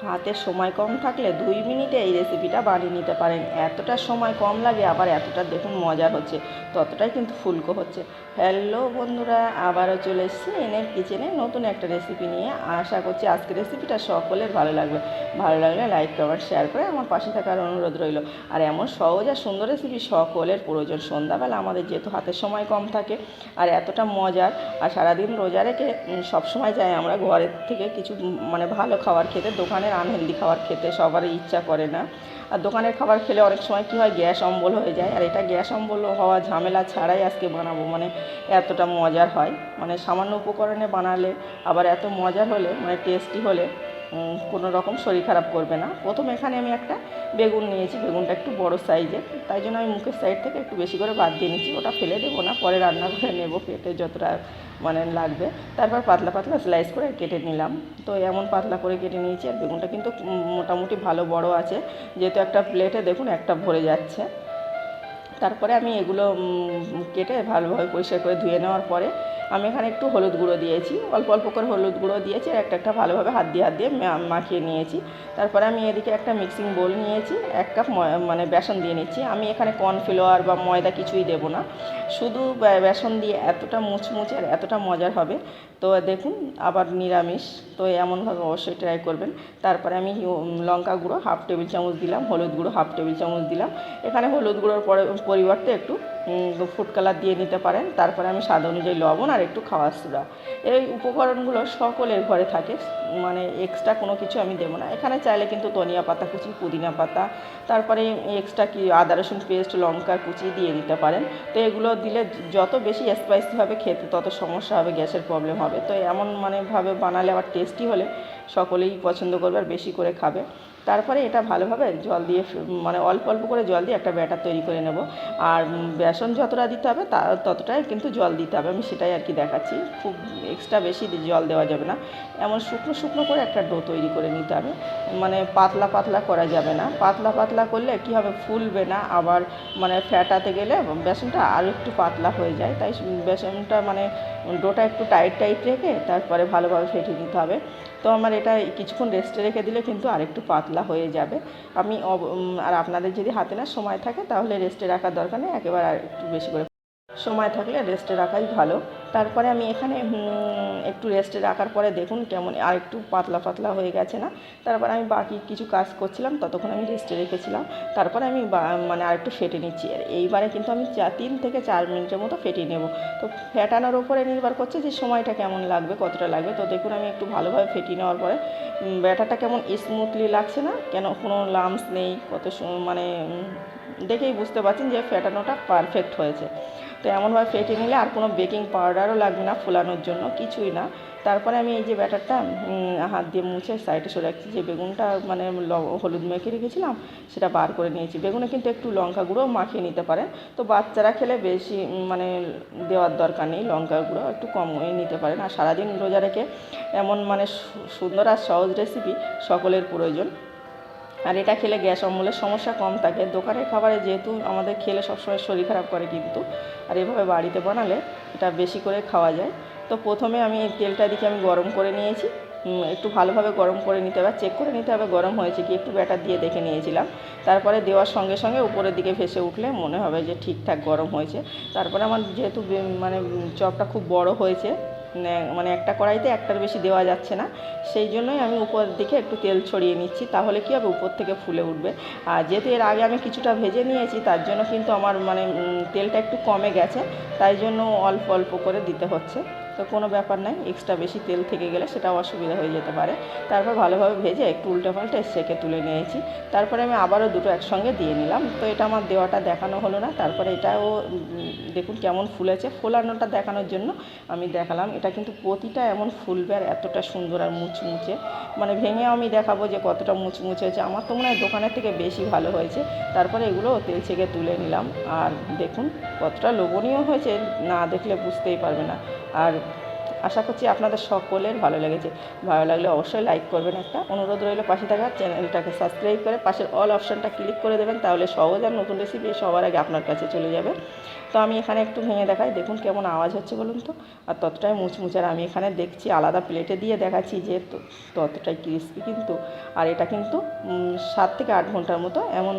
হাতে সময় কম থাকলে 2 মিনিটে এই রেসিপিটা বানিয়ে নিতে পারেন। এতটা সময় কম লাগে, আবার এতটা দেখুন মজার হচ্ছে, ততটাই কিন্তু ফুলকো হচ্ছে। হ্যালো বন্ধুরা, আবারও চলে এসেছি এনএফ কিচেনে নতুন একটা রেসিপি নিয়ে। আশা করছি আজকের রেসিপিটা সকলের ভালো লাগবে। ভালো লাগলে লাইক কমেন্ট শেয়ার করে আমার পাশে থাকার অনুরোধ রইল। আর এমন সহজ আর সুন্দর রেসিপি সকলের প্রয়োজন। সন্ধ্যাবেলা আমাদের যেহেতু হাতের সময় কম থাকে, আর এতটা মজার, আর সারাদিন রোজা রেখে সবসময় যাই আমরা ঘরের থেকে কিছু মানে ভালো খাবার খেতে, দোকানের আনহেলদি খাবার খেতে সবারই ইচ্ছা করে না। আর দোকানের খাবার খেলে অনেক সময় কী হয়, গ্যাস অম্বল হয়ে যায়। আর এটা গ্যাস অম্বল হওয়া ঝামেলা ছাড়াই আজকে বানাবো, মানে এতটা মজার হয়, মানে সামান্য উপকরণে বানালে আবার এত মজার হলে, মানে টেস্টি হলে কোনো রকম শরীর খারাপ করবে না। প্রথমে এখানে আমি একটা বেগুন নিয়েছি, বেগুনটা একটু বড় সাইজের, তাই জন্য আমি মুখের সাইড থেকে একটু বেশি করে বাদ দিয়ে নিচ্ছি। ওটা ফেলে দেবো না, পরে রান্না করে নেবো কেটে যতটা মানে লাগবে। তারপর পাতলা পাতলা স্লাইস করে কেটে নিলাম। তো এমন পাতলা করে কেটে নিয়েছি। আর বেগুনটা কিন্তু মোটামুটি ভালো বড় আছে, যেহেতু একটা প্লেটে দেখুন একটা ভরে যাচ্ছে। তারপরে আমি এগুলো কেটে ভালোভাবে পরিষ্কার করে ধুয়ে নেওয়ার পরে আমি এখানে একটু হলুদ গুঁড়ো দিয়েছি, অল্প অল্প করে হলুদ গুঁড়ো দিয়েছি, আর একটা ভালোভাবে হাত দিয়ে মাখিয়ে নিয়েছি। তারপরে আমি এদিকে একটা মিক্সিং বোল নিয়েছি, 1 কাপ মানে বেসন দিয়ে নিচ্ছি। আমি এখানে কর্নফ্লাওয়ার বা ময়দা কিছুই দেবো না, শুধু বেসন দিয়ে এতটা মুচমুচে আর এতটা মজার হবে। তো দেখুন, আবার নিরামিষ, তো এমনভাবে অবশ্যই ট্রাই করবেন। তারপরে আমি লঙ্কা গুঁড়ো 1/2 টেবিল চামচ দিলাম, হলুদ গুঁড়ো 1/2 টেবিল চামচ দিলাম। এখানে হলুদ গুঁড়োর পরিবর্তে একটু ফুড কালার দিয়ে নিতে পারেন। তারপরে আমি স্বাদ অনুযায়ী লবণ আর একটু খাওয়ার সোডা। এই উপকরণগুলো সকলের ঘরে থাকে, মানে এক্সট্রা কোনো কিছু আমি দেবো না। এখানে চাইলে কিন্তু ধনিয়া পাতা কুচি, পুদিনা পাতা, তারপরে এক্সট্রা কি আদা রসুন পেস্ট, লঙ্কা কুচি দিয়ে দিতে পারেন। তো এগুলো দিলে যত বেশি স্পাইসি হবে খেতে, তত সমস্যা হবে, গ্যাসের প্রবলেম হবে। তো এমন ভাবে বানালে আবার টেস্টি হলে সকলেই পছন্দ করবে আর বেশি করে খাবে। তারপরে এটা ভালোভাবে জল দিয়ে, মানে অল্প অল্প করে জল দিয়ে একটা ব্যাটার তৈরি করে নেব। আর বেসন যতটা দিতে হবে ততটাই কিন্তু জল দিতে হবে, আমি সেটাই আর কি দেখাচ্ছি। খুব এক্সট্রা বেশি জল দেওয়া যাবে না। এমন শুকনো শুকনো করে একটা ডো তৈরি করে নিতে হবে, মানে পাতলা পাতলা করা যাবে না। পাতলা পাতলা করলে কী হবে, ফুলবে না, আবার মানে ফ্যাটাতে গেলে বেসনটা আরও একটু পাতলা হয়ে যায়। তাই বেসনটা মানে ডোটা একটু টাইট টাইট রেখে তারপরে ভালোভাবে ফেটিয়ে নিতে হবে। তো আমার এটা কিছুক্ষণ রেস্টে রেখে দিলে কিন্তু আরেকটু পাতলা হয়ে যাবে। আমি আর আপনাদের যদি হাতে না সময় থাকে তাহলে রেস্টে রাখার দরকার নেই, একেবারে আর একটু বেশি করে সময় থাকলে রেস্টে রাখাই ভালো। তারপরে আমি এখানে একটু রেস্টে রাখার পরে দেখুন কেমন আর একটু পাতলা পাতলা হয়ে গেছে না। তারপরে আমি বাকি কিছু কাজ করছিলাম, ততক্ষণ আমি রেস্টে রেখেছিলাম। তারপরে আমি মানে আর একটু ফেটে নিচ্ছি। আর এইবারে কিন্তু আমি 3 থেকে 4 মিনিটের মতো ফেটিয়ে নেব। তো ফেটানোর ওপরে নির্ভর করছে যে সময়টা কেমন লাগবে, কতটা লাগবে। তো দেখুন আমি একটু ভালোভাবে ফেটিয়ে নেওয়ার পরে ব্যাটারটা কেমন স্মুথলি লাগছে না, কেন কোনো লাম্পস নেই, মানে দেখেই বুঝতে পারছেন যে ফেটানোটা পারফেক্ট হয়েছে। তো এমনভাবে ফেটে নিলে আর কোনো বেকিং পাউডারও লাগবে না ফোলানোর জন্য, কিছুই না। তারপরে আমি এই যে ব্যাটারটা হাত দিয়ে মুছে সাইডে সরে রাখছি। যে বেগুনটা মানে হলুদ মেখে রেখেছিলাম সেটা বার করে নিয়েছি। বেগুনে কিন্তু একটু লঙ্কা গুঁড়ো মাখিয়ে নিতে পারেন। তো বাচ্চারা খেলে বেশি মানে দেওয়ার দরকার নেই, লঙ্কা গুঁড়ো একটু কম নিতে পারেন। আর সারাদিন রোজা রেখে এমন মানে সুন্দর আর সহজ রেসিপি সকলের প্রয়োজন। আর এটা খেলে গ্যাস অম্বলের সমস্যা কম থাকে। দোকানের খাবারে যেহেতু আমাদের খেলে সবসময় শরীর খারাপ করে কিন্তু, আর এভাবে বাড়িতে বানালে এটা বেশি করে খাওয়া যায়। তো প্রথমে আমি তেলটা দিকে আমি গরম করে নিয়েছি, একটু ভালোভাবে গরম করে নিতে হবে, চেক করে নিতে হবে গরম হয়েছে কি। একটু ব্যাটার দিয়ে দেখে নিয়েছিলাম। তারপরে দেওয়ার সঙ্গে সঙ্গে উপরের দিকে ভেসে উঠলে মনে হবে যে ঠিকঠাক গরম হয়েছে। তারপরে আমার যেহেতু মানে চপটা খুব বড় হয়েছে, মানে একটা কড়াইতে একটার বেশি দেওয়া যাচ্ছে না, সেই জন্যই আমি উপর দিকে একটু তেল ছড়িয়ে নিচ্ছি। তাহলে কী হবে, উপর থেকে ফুলে উঠবে। আর যেহেতু এর আগে আমি কিছুটা ভেজে নিয়েছি, তার জন্য কিন্তু আমার মানে তেলটা একটু কমে গেছে, তাই জন্য অল্প অল্প করে দিতে হচ্ছে। তো কোনো ব্যাপার নাই, এক্সট্রা বেশি তেল থেকে গেলে সেটাও অসুবিধা হয়ে যেতে পারে। তারপর ভালোভাবে ভেজে একটু উল্টে পাল্টে সেঁকে তুলে নিয়েছি। তারপরে আমি আবারও দুটো একসঙ্গে দিয়ে নিলাম। তো এটা আমার দেওয়াটা দেখানো হলো না। তারপরে এটাও দেখুন কেমন ফুলেছে, ফোলানোটা দেখানোর জন্য আমি দেখালাম। এটা কিন্তু প্রতিটা এমন ফুলবে আর এতটা সুন্দর আর মুচমুচে, মানে ভেঙে আমি দেখাবো যে কতটা মুচমুচে হয়েছে। আমার তো মনে হয় দোকানের থেকে বেশি ভালো হয়েছে। তারপরে এগুলো তেল ছেঁকে তুলে নিলাম। আর দেখুন কতটা লোভনীয় হয়েছে, না দেখলে বুঝতেই পারবে না। আর আশা করছি আপনাদের সকলের ভালো লেগেছে। ভালো লাগলে অবশ্যই লাইক করবেন, একটা অনুরোধ রইল পাশে থাকা চ্যানেলটাকে সাবস্ক্রাইব করে পাশের অল অপশানটা ক্লিক করে দেবেন, তাহলে সহজ আর নতুন রেসিপি সবার আগে আপনার কাছে চলে যাবে। তো আমি এখানে একটু ভেঙে দেখাই, দেখুন কেমন আওয়াজ হচ্ছে বলুন তো, আর ততটাই মুচমুচে। আর আমি এখানে দেখছি আলাদা প্লেটে দিয়ে দেখাচ্ছি যে ততটাই ক্রিস্পি কিন্তু। আর এটা কিন্তু 7 থেকে 8 ঘন্টার মতো এমন